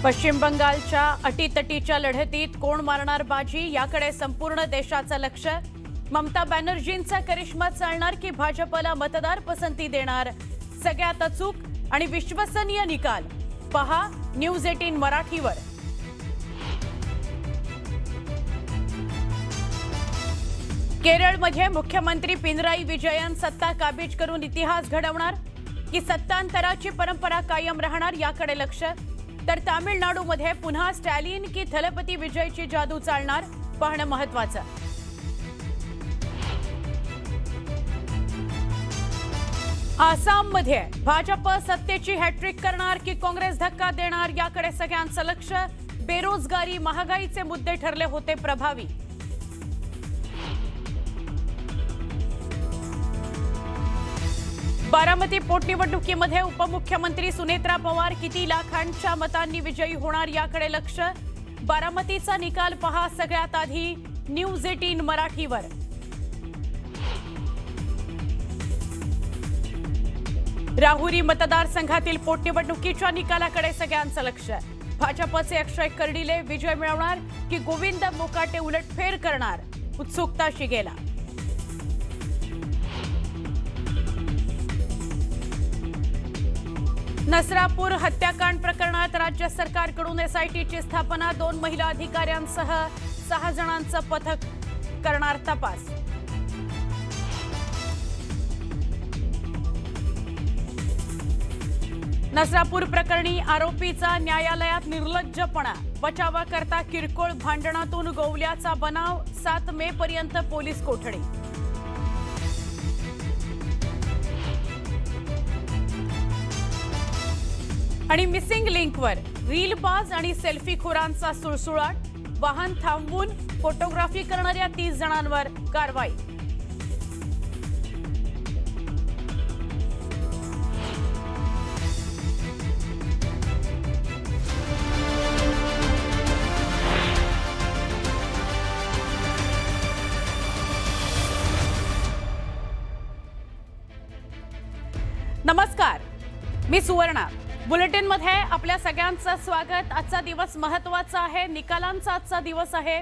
पश्चिम बंगालच्या अटीतटीच्या लढतीत कोण मारणार बाजी याकडे संपूर्ण देशाचं लक्ष। ममता बॅनर्जींचा करिश्मा चालणार की भाजपला मतदार पसंती देणार? सगळ्यात अचूक आणि विश्वसनीय निकाल पहा न्यूज 18 मराठीवर। केरळमध्ये मुख्यमंत्री पिनराई विजयन सत्ता काबीज करून इतिहास घडवणार की सत्तांतराची परंपरा कायम राहणार याकडे लक्ष। तर तामिळनाडूमध्ये पुन्हा स्टॅलिन की थलपती विजयची जादू चालणार पाहणं महत्त्वाचं। आसाममध्ये भाजप सत्तेची हॅट्रिक करणार की काँग्रेस धक्का देणार याकडे सगळ्यांचं लक्ष। बेरोजगारी महागाईचे मुद्दे ठरले होते प्रभावी। बारामती पोटनिवडणुकीमध्ये उपमुख्यमंत्री सुनेत्रा पवार किती लाखांच्या मतांनी विजयी होणार याकडे लक्ष। बारामतीचा निकाल पहा सगळ्यात आधी न्यूज 18 मराठीवर। राहुरी मतदारसंघातील पोटनिवडणुकीच्या निकालाकडे सगळ्यांचं लक्ष। भाजपचे अक्षय कर्डिले विजय मिळवणार की गोविंद मोकाटे उलटफेर करणार? उत्सुकता शिगेला। नसरापूर हत्याकांड प्रकरणात राज्य सरकारकडून एसआयटीची स्थापना। 2 महिला अधिकाऱ्यांसह 6 जणांचं पथक करणार तपास। नसरापूर प्रकरणी आरोपीचा न्यायालयात निर्लज्जपणा। बचावाकरता किरकोळ भांडणातून गोवल्याचा बनाव। 7 मे पर्यंत पोलीस कोठडी। आणि मिसिंग लिंकवर रीलबाज आणि सेल्फीखोरांचा सुळसुळाट। वाहन थांबवून फोटोग्राफी करणाऱ्या 30 जणांवर कारवाई। नमस्कार, मी सुवर्णा। बुलेटिन मध्ये आपल्या सगळ्यांचं स्वागत। आजचा दिवस महत्त्वाचा आहे, निकालांचा आजचा दिवस आहे।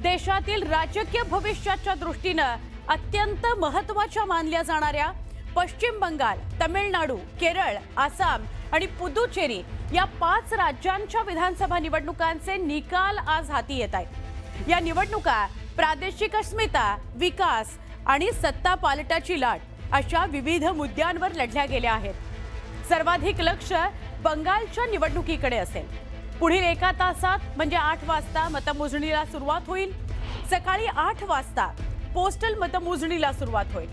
देशातील राजकीय भविष्याच्या दृष्टीने अत्यंत महत्त्वाच्या मानल्या जाणाऱ्या पश्चिम बंगाल, तमिळनाडू, केरळ, आसाम आणि पुदुचेरी या 5 राज्यांच्या विधानसभा निवडणुकांचे निकाल आज हाती येत आहेत। या निवडणुका प्रादेशिक अस्मिता, विकास आणि सत्ता पालटाची लाट अशा विविध मुद्द्यांवर लढल्या गेल्या आहेत। सर्वाधिक लक्ष बंगालच्या निवडणुकीकडे असेल। पुढील 1 तासात म्हणजे 8 वाजता मतमोजणीला सुरुवात होईल। सकाळी 8 वाजता पोस्टल मतमोजणीला सुरुवात होईल।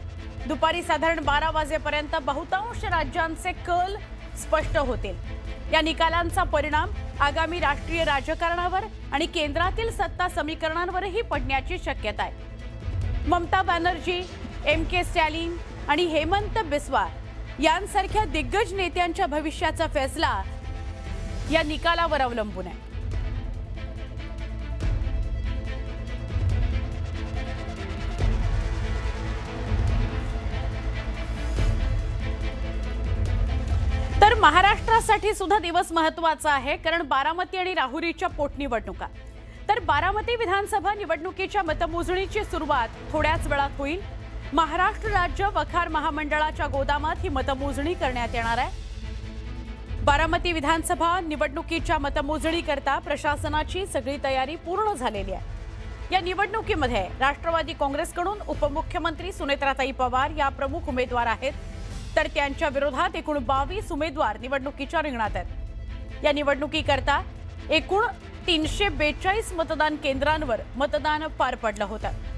दुपारी साधारण 12 वाजेपर्यंत बहुतांश राज्यांचे कल स्पष्ट होतील। या निकालांचा परिणाम आगामी राष्ट्रीय राजकारणावर आणि केंद्रातील सत्ता समीकरणांवरही पडण्याची शक्यता आहे। ममता बॅनर्जी, MK स्टॅलिन आणि हेमंत बिस्वा यांसारख्या दिग्गज नेत्यांच्या भविष्याचा फैसला या निकालावर अवलंबून आहे। तर महाराष्ट्रासाठी सुद्धा दिवस महत्त्वाचा आहे, कारण बारामती आणि राहुरीच्या पोटनिवडणुका। तर बारामती विधानसभा निवडणुकीच्या मतमोजणीची सुरुवात थोड्याच वेळात होईल। महाराष्ट्र राज्य वखार महामंडळाच्या गोदामात ही मतमोजणी करण्यात येणार आहे। बारामती विधानसभा निवडणुकीच्या मतमोजणीकरता प्रशासनाची सगळी तयारी पूर्ण झालेली आहे। या निवडणुकीमध्ये राष्ट्रवादी काँग्रेसकडून उपमुख्यमंत्री सुनेत्राताई पवार या प्रमुख उमेदवार आहेत, तर त्यांच्या विरोधात एकूण 22 उमेदवार निवडणुकीच्या रिंगणात आहेत। या निवडणुकीकरता एकूण 342 मतदान केंद्रांवर मतदान पार पडलं होतं।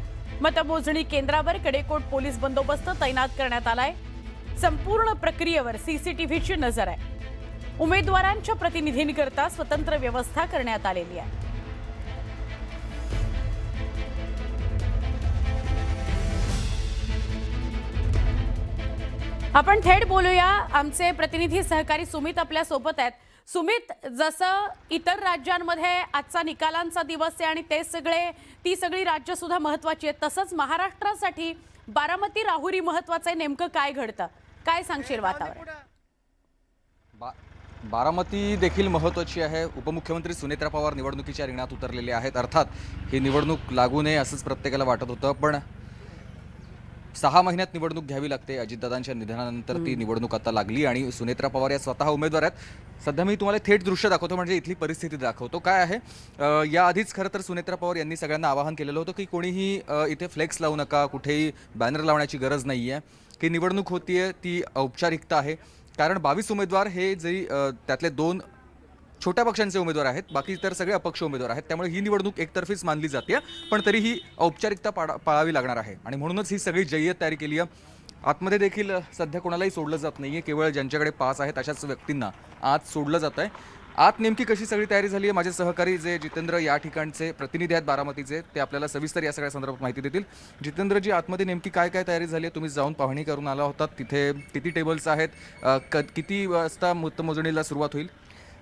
मतमोजणी केंद्रावर कडेकोट पोलीस बंदोबस्त तैनात करण्यात आलाय। संपूर्ण प्रक्रियेवर सीसीटीव्हीची नजर आहे। उमेदवारांच्या प्रतिनिधींकरता स्वतंत्र व्यवस्था करण्यात आलेली आहे। आपण थेट बोलूया, आमचे प्रतिनिधी सहकारी सुमित आपल्या सोबत आहेत। सुमित, जसं इतर राज्यांमध्ये आजचा निकालांचा दिवस आहे आणि ती सगळी राज्य सुद्धा महत्त्वाची आहेत, तसंच महाराष्ट्रासाठी बारामती राहुरी महत्त्वाचं आहे। नेमकं काय घडतं, काय सांगशील वातावरण? बारामती देखील महत्त्वाची आहे. उपमुख्यमंत्री सुनेत्रा पवार निवडणुकीच्या रिंगणात उतरलेले आहेत. अर्थात ही निवडणूक लागू नये असंच प्रत्येकाला वाटत होतं, पण 6 महिन्यात निवडणूक घ्यावी लागते. अजितदादांच्या निधनानंतर ती निवडणूक आता लागली आणि सुनेत्रा पवार या स्वतः उमेदवार आहेत. सध्या मी तुम्हाला थेट दृश्य दाखवतो, म्हणजे इथली परिस्थिती दाखवतो काय आहे. याआधीच खरं तर सुनेत्रा पवार यांनी सगळ्यांना आवाहन केलेलं होतं की कोणीही इथे फ्लेक्स लावू नका, कुठेही बॅनर लावण्याची गरज नाही आहे, की निवडणूक होतीये ती औपचारिकता आहे. कारण 22 उमेदवार हे जरी त्यातले 2 छोट्या पक्षांचे उमेदवार आहेत, बाकी इतर सगळे अपक्ष उमेदवार आहेत, त्यामुळे ही निवडणूक एकतर्फीच मानली जाते. पण तरीही औपचारिकता पाळावी लागणार आहे आणि म्हणूनच ही सगळी जय्यत तयारी केली आहे. आतमध्ये देखील सध्या कोणालाही सोडलं जात नाहीये, केवळ ज्यांच्याकडे पास आहेत अशाच व्यक्तींना आत सोडलं जात आहे. आत नेमकी कशी सगळी तयारी झाली आहे, माझे सहकारी जे जितेंद्र या ठिकाणचे प्रतिनिधी आहेत बारामतीचे, ते आपल्याला सविस्तर या सगळ्या संदर्भात माहिती देतील. जितेंद्रजी, आतमध्ये नेमकी काय काय तयारी झाली आहे? तुम्ही जाऊन पाहणी करून आला होता, तिथे किती टेबल्स आहेत, किती वाजता मतमोजणीला सुरुवात होईल?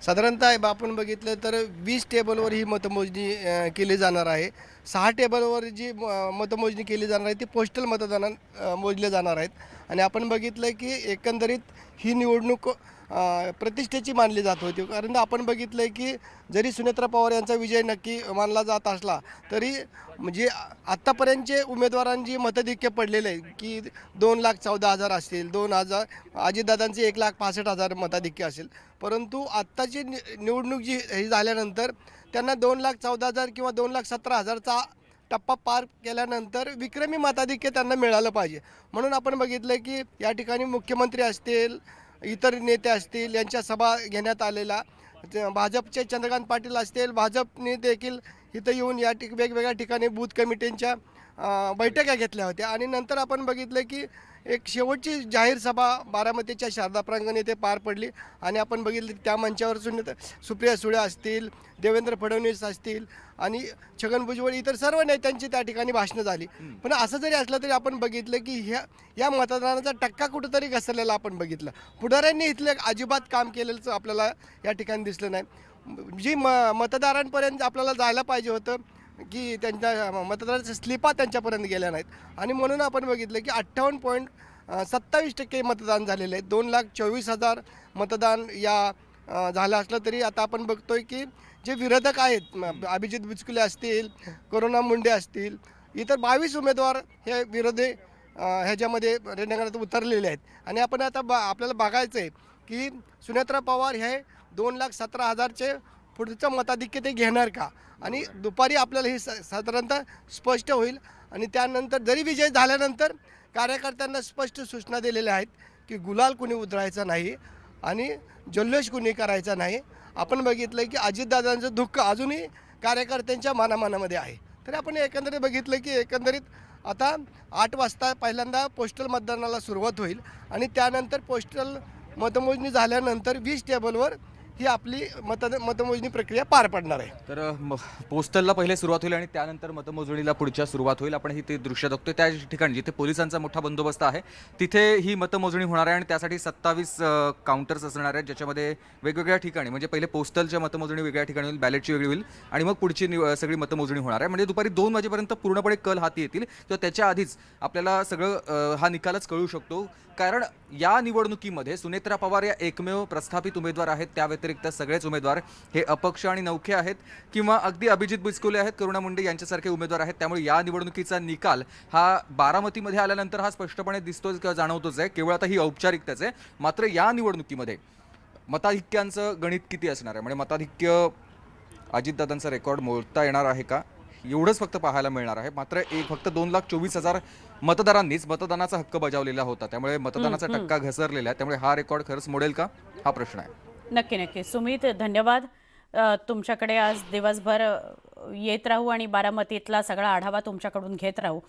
साधारणतः आपण बघितलं तर 20 टेबलवर ही मतमोजणी केली जाणार आहे. 6 टेबलवर जी मतमोजणी केली जाणार आहे ती पोस्टल मतदानात मोजले जाणार आहेत. आणि आपण बघितलं की एकंदरीत ही निवडणूक प्रतिष्ठेची मानली जात होती. कारण आपण बघितलं की जरी सुनेत्रा पवार यांचा विजय नक्की मानला जात असला तरी म्हणजे आत्तापर्यंतचे उमेदवारांची मतधिक्य पडलेले आहे की 2,14,000 असतील, 2,000 अजितदादांचे 1,65,000 मताधिक्य असेल. परंतु आत्ताची निवडणूक जी ही झाल्यानंतर त्यांना 2,14,000 किंवा 2,17,000चा टप्पा पार केल्यानंतर विक्रमी मताधिक्य त्यांना मिळालं पाहिजे. म्हणून आपण बघितलं की या ठिकाणी मुख्यमंत्री असतील, इतर नेते असतील, यांच्या सभा घेण्यात आलेला. भाजपचे चंद्रकांत पाटील असतील, भाजपने देखील इथं येऊन वेगवेगळ्या ठिकाणी बूथ कमिटींच्या बैठका घेतल्या होत्या. आणि नंतर आपण बघितलं की एक शेवटची जाहीर सभा बारामतीच्या शारदा प्रांगण येथे पार पडली. आणि आपण बघितलं त्या मंचावर सुप्रिया सुळे असतील, देवेंद्र फडणवीस असतील आणि छगन भुजबळ, इतर सर्व नेत्यांची त्या ठिकाणी भाषणं झाली. पण असं जरी असलं तरी आपण बघितलं की या मतदानाचा टक्का कुठंतरी घसरलेला आपण बघितलं. पुढाऱ्यांनी इथलं अजिबात काम केलेलं आपल्याला या ठिकाणी दिसलं नाही. जी मतदारांपर्यंत आपल्याला जायला पाहिजे होतं की त्यांच्या मतदाराच्या स्लिपा त्यांच्यापर्यंत गेल्या नाहीत. आणि म्हणून आपण बघितलं की 58.27% मतदान झालेलं आहे. 2,24,000 मतदान झालं असलं तरी आता आपण बघतोय की जे विरोधक आहेत, अभिजित बिचकुले असतील, करुणा मुंडे असतील, इतर 22 उमेदवार हे विरोधी ह्याच्यामध्ये रिंगणात उतरलेले आहेत. आणि आपण आता आपल्याला बघायचं आहे की सुनेत्रा पवार हे 2,17,000चे पुढचं मताधिक्य ते घेणार का. आणि दुपारी आपल्याला हे साधारणतः स्पष्ट होईल. आणि त्यानंतर जरी विजय झाल्यानंतर कार्यकर्त्यांना स्पष्ट सूचना दिलेल्या आहेत की गुलाल कुणी उधळायचा नाही आणि जल्लोष कुणी करायचा नाही. आपण बघितलं की अजितदादांचं दुःख अजूनही कार्यकर्त्यांच्या मनामध्ये आहे. तरी आपण एकंदरीत बघितलं की एकंदरीत आता 8 वाजता पहिल्यांदा पोस्टल मतदानाला सुरुवात होईल आणि त्यानंतर पोस्टल मतमोजणी झाल्यानंतर 20 टेबलवर ही आपली मतमोजणी प्रक्रिया पार पडणार आहे. तर पोस्टलला पहिले सुरुवात होईल आणि त्यानंतर मतमोजणीला पुढच्या सुरुवात होईल. आपण ही ते दृश्य बघतोय त्या ठिकाणी जिथे पोलिसांचा मोठा बंदोबस्त आहे तिथे ही मतमोजणी होणार आहे आणि त्यासाठी 27 काउंटर्स असणार आहेत, ज्याच्यामध्ये वेगवेगळ्या ठिकाणी म्हणजे पहिले पोस्टलच्या मतमोजणी वेगळ्या ठिकाणी होईल, बॅलेटची वेगळी होईल आणि मग पुढची सगळी मतमोजणी होणार आहे. म्हणजे दुपारी 2 वाजेपर्यंत पूर्णपणे कल हाती येतील किंवा त्याच्या आधीच आपल्याला सगळं हा निकालच कळू शकतो. कारण या निवडणुकीमध्ये सुनेत्रा पवार या एकमेव प्रस्थापित उमेदवार आहेत. त्या व्यतिरिक्त सगळेच उमेदवार हे अपक्ष आणि नौखे आहेत किंवा अगदी अभिजित बिचकुले आहेत, करुणा मुंडे यांच्यासारखे उमेदवार आहेत. त्यामुळे या निवडणुकीचा निकाल हा बारामतीमध्ये आल्यानंतर हा स्पष्टपणे दिसतोच किंवा जाणवतोच आहे. केवळ आता ही औपचारिकताच आहे. मात्र या निवडणुकीमध्ये मताधिक्यांचं गणित किती असणार आहे, म्हणजे मताधिक्य अजितदादांचा रेकॉर्ड मोडता येणार आहे का, एवढंच फक्त पाहायला मिळणार आहे. मात्र फक्त 2,24,000 मतदारांनीच मतदानाचा हक्क बजावलेला होता, त्यामुळे मतदानाचा टक्का घसरलेला आहे. त्यामुळे हा रेकॉर्ड खरंच मोडेल का, हा प्रश्न आहे. नक्की सुमित, धन्यवाद. तुमच्याकडे आज दिवसभर येत राहू आणि बारामतीतला सगळा आढावा तुमच्याकडून घेत राहू.